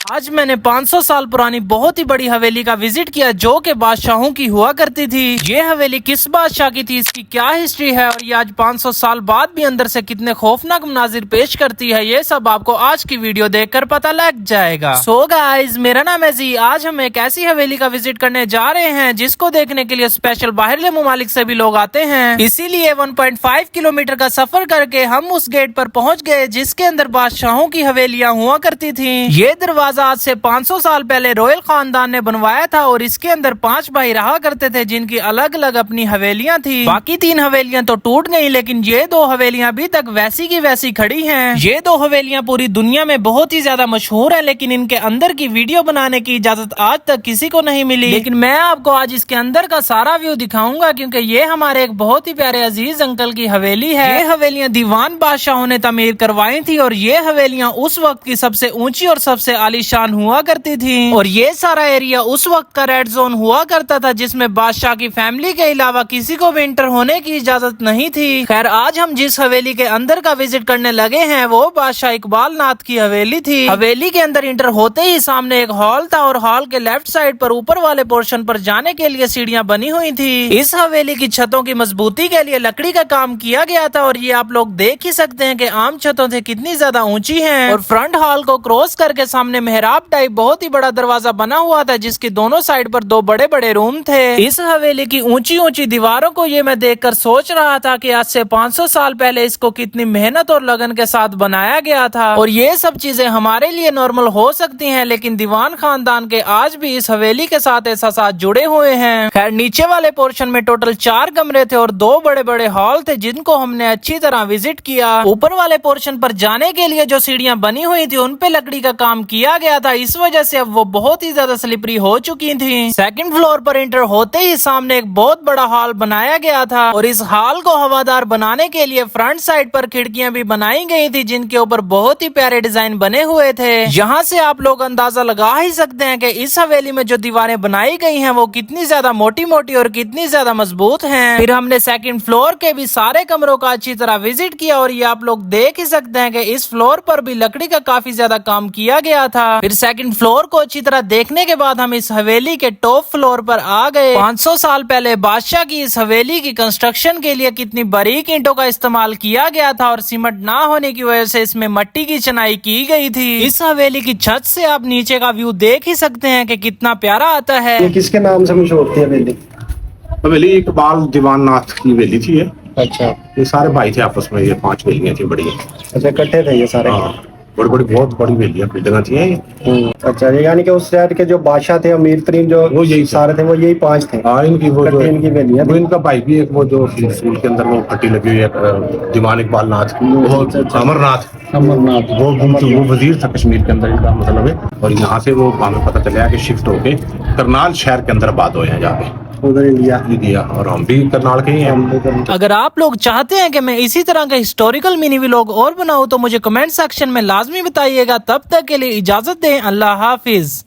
آج میں نے 500 سال پرانی بہت ہی بڑی حویلی کا وزٹ کیا جو کہ بادشاہوں کی ہوا کرتی تھی۔ یہ حویلی کس بادشاہ کی تھی، اس کی کیا ہسٹری ہے اور یہ آج 500 سال بعد بھی اندر سے کتنے خوفناک مناظر پیش کرتی ہے، یہ سب آپ کو آج کی ویڈیو دیکھ کر پتہ لگ جائے گا۔ سو گائز، میرا نام ہے زی۔ آج ہم ایک ایسی حویلی کا وزٹ کرنے جا رہے ہیں جس کو دیکھنے کے لیے اسپیشل باہرلے ممالک سے بھی لوگ آتے ہیں، اسی لیے 1.5 کلومیٹر کا سفر کر کے ہم اس گیٹ پر پہنچ گئے جس کے اندر بادشاہوں کی حویلیاں ہوا کرتی تھیں۔ یہ دروازہ آج سے 500 سال پہلے رویل خاندان نے بنوایا تھا اور اس کے اندر 5 بھائی رہا کرتے تھے جن کی الگ الگ اپنی حویلیاں تھی۔ باقی 3 حویلیاں تو ٹوٹ گئی لیکن یہ 2 حویلیاں ابھی تک ویسی کی ویسی کھڑی ہیں۔ یہ 2 حویلیاں پوری دنیا میں بہت ہی زیادہ مشہور ہیں لیکن ان کے اندر کی ویڈیو بنانے کی اجازت آج تک کسی کو نہیں ملی، لیکن میں آپ کو آج اس کے اندر کا سارا ویو دکھاؤں گا کیونکہ یہ ہمارے ایک بہت ہی پیارے عزیز انکل کی حویلی ہے۔ یہ حویلیاں دیوان بادشاہوں نے تعمیر کروائی تھی اور یہ حویلیاں اس وقت کی سب سے اونچی اور سب سے عالی شان ہوا کرتی تھی اور یہ سارا ایریا اس وقت کا ریڈ زون ہوا کرتا تھا جس میں بادشاہ کی فیملی کے علاوہ کسی کو بھی انٹر ہونے کی اجازت نہیں تھی۔ خیر، آج ہم جس حویلی کے اندر کا وزٹ کرنے لگے ہیں وہ بادشاہ اقبال ناتھ کی حویلی تھی۔ حویلی کے اندر انٹر ہوتے ہی سامنے ایک ہال تھا اور ہال کے لیفٹ سائڈ پر اوپر والے پورشن پر جانے کے لیے سیڑھیاں بنی ہوئی تھی۔ اس حویلی کی چھتوں کی مضبوطی کے لیے لکڑی کا کام کیا گیا تھا اور یہ آپ لوگ دیکھ ہی سکتے ہیں کہ عام چھتوں سے کتنی زیادہ اونچی ہیں اور فرنٹ ہال کو کراس کر کے سامنے محراب ٹائپ بہت ہی بڑا دروازہ بنا ہوا تھا جس کی دونوں سائڈ پر 2 بڑے بڑے روم تھے۔ اس حویلی کی اونچی اونچی دیواروں کو یہ میں دیکھ کر سوچ رہا تھا کہ آج سے 500 سال پہلے اس کو کتنی محنت اور لگن کے ساتھ بنایا گیا تھا اور یہ سب چیزیں ہمارے لیے نارمل ہو سکتی ہیں لیکن دیوان خاندان کے آج بھی اس حویلی کے ساتھ احساسات جڑے ہوئے ہیں۔ خیر، نیچے والے پورشن میں ٹوٹل 4 کمرے تھے اور 2 بڑے بڑے ہال تھے جن کو ہم نے اچھی طرح وزٹ کیا۔ اوپر والے پورشن پر جانے کے لیے جو سیڑھیاں بنی ہوئی تھی ان پہ لکڑی کا کام کیا گیا تھا، اس وجہ سے اب وہ بہت ہی زیادہ سلپری ہو چکی تھی۔ سیکنڈ فلور پر انٹر ہوتے ہی سامنے ایک بہت بڑا ہال بنایا گیا تھا اور اس ہال کو ہوادار بنانے کے لیے فرنٹ سائڈ پر کھڑکیاں بھی بنائی گئی تھی جن کے اوپر بہت ہی پیارے ڈیزائن بنے ہوئے تھے۔ یہاں سے آپ لوگ اندازہ لگا ہی سکتے ہیں کہ اس حویلی میں جو دیواریں بنائی گئی ہیں وہ کتنی زیادہ موٹی موٹی اور کتنی زیادہ مضبوط ہیں۔ پھر ہم نے سیکنڈ فلور کے بھی سارے کمروں کا اچھی طرح وزٹ کیا اور یہ آپ لوگ دیکھ ہی سکتے ہیں کہ اس فلور پر بھی لکڑی کا کافی زیادہ کام کیا گیا تھا۔ پھر سیکنڈ فلور کو اچھی طرح دیکھنے کے بعد ہم اس حویلی کے ٹاپ فلور پر آ گئے۔ 500 سال پہلے بادشاہ کی اس حویلی کی کنسٹرکشن کے لیے کتنی باریک اینٹوں کا استعمال کیا گیا تھا اور سیمنٹ نہ ہونے کی وجہ سے اس میں مٹی کی چنائی کی گئی تھی۔ اس حویلی کی چھت سے آپ نیچے کا ویو دیکھ ہی سکتے ہیں کہ کتنا پیارا آتا ہے۔ یہ کس کے نام سے مشہور تھی حویلی؟ حویلی اقبال دیوان ناتھ کی حویلی تھی یہ۔ اچھا، یہ سارے بھائی تھے آپس میں، یہ 5 حویلیاں تھیں بڑی۔ اچھا، اکٹھے تھے یہ سارے؟ ہاں، بڑی بڑی بہت بڑی حویلیاں بلڈنگاں تھیں یہ۔ اچھا، یعنی کہ اس شہر کے جو بادشاہ تھے، امیر ترین جو وہ یہی سارے تھے، وہ یہی 5 تھے۔ ہاں، ان کی وہ جو ان کی حویلیاں وہ ان کا بھائی بھی ایک وہ جو اسکول کے اندر وہ پٹی لگی ہوئی ہے دیوان اقبال ناتھ کی، وہ امر ناتھ، وہ وزیر تھا کشمیر کے اندر، ان کا مطلب ہے۔ اور یہاں سے وہ ہمیں پتہ چلا کہ شفٹ ہو کے کرنال شہر کے اندر آباد ہوئے ہیں جا کے ادھر انڈیا، اور ہم بھی کرنال کے ہی ہیں۔ اگر آپ لوگ چاہتے ہیں کہ میں اسی طرح کا ہسٹوریکل منی ولاگ اور بناؤں تو مجھے کمنٹ سیکشن میں لازمی بتائیے گا۔ تب تک کے لیے اجازت دیں، اللہ حافظ۔